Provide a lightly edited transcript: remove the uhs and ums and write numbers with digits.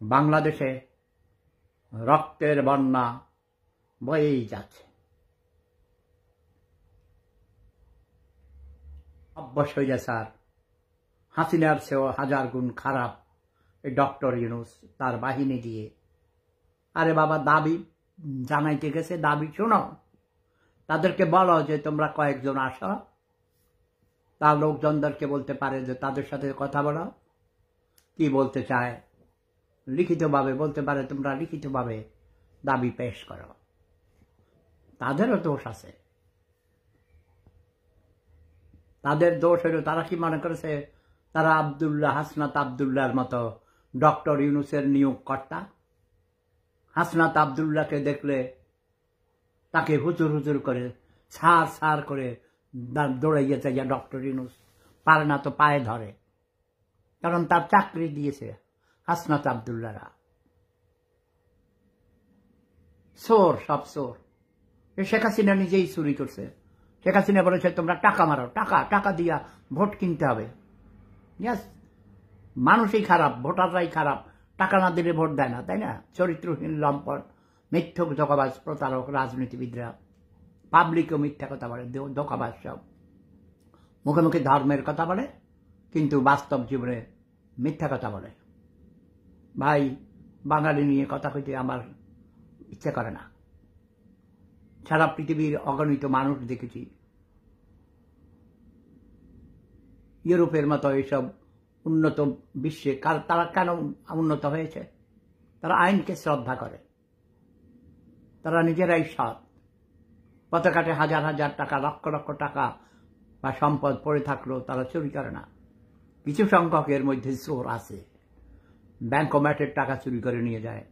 বাংলাদেশে রক্তের বন্যা বয়েই যাচ্ছে। অবশ্যই স্যার, হাসিনার চেয়েও হাজার গুণ খারাপ এই ডক্টর ইউনূস তার বাহিনী দিয়ে। আরে বাবা, দাবি জানাইতে গেছে, দাবি শোনো, তাদেরকে বলো যে তোমরা কয়েকজন আসো, তার লোকজনদেরকে বলতে পারে যে তাদের সাথে কথা বলো, কি বলতে চায় লিখিতভাবে বলতে পারে, তোমরা লিখিতভাবে দাবি পেশ করো। তাদেরও দোষ আছে, তাদের দোষ হইল তারা কি মনে করেছে তারা আব্দুল্লাহ হাসনাত আব্দুল্লাহর মতো ডক্টর ইউনূসের নিয়োগকর্তা। হাসনাত আব্দুল্লাহকে দেখলে তাকে হুজুর হুজুর করে ছাড় ছাড় করে দৌড়াইয়া যাইয়া ডক্টর ইউনূস পারে না তো পায়ে ধরে, কারণ তার চাকরি দিয়েছে হাসনাত আব্দুল্লাহরা। চোর, সব চোর। শেখ হাসিনা নিজেই চুরি করছে। শেখ হাসিনা বলেছে তোমরা টাকা মারো, টাকা টাকা দিয়া ভোট কিনতে হবে। ইয়াস, মানুষই খারাপ, ভোটাররাই খারাপ, টাকা না দিলে ভোট দেয় না, তাই না? চরিত্রহীন, লম্পট, মিথ্যক, ধোঁকাবাজ, প্রতারক রাজনীতিবিদরা, পাবলিকও মিথ্যা কথা বলে, ধোঁকাবাজ সব। মুখে মুখে ধর্মের কথা বলে, কিন্তু বাস্তব জীবনে মিথ্যা কথা বলে। ভাই, বাঙালি নিয়ে কথা কইতে আমার ইচ্ছা করে না। সারা পৃথিবীর অগণিত মানুষ দেখেছি, ইউরোপের মতো এইসব উন্নত বিশ্বে তারা কেন উন্নত হয়েছে? তারা আইনকে শ্রদ্ধা করে, তারা নিজেরাই সৎ। পতাকাটে হাজার হাজার টাকা, লক্ষ লক্ষ টাকা বা সম্পদ পড়ে থাকলেও তারা চুরি করে না। কিছু সংখ্যক এর মধ্যে চোর আছে, ব্যাংকোম্যাটের টাকা চুরি করে নিয়ে যায়।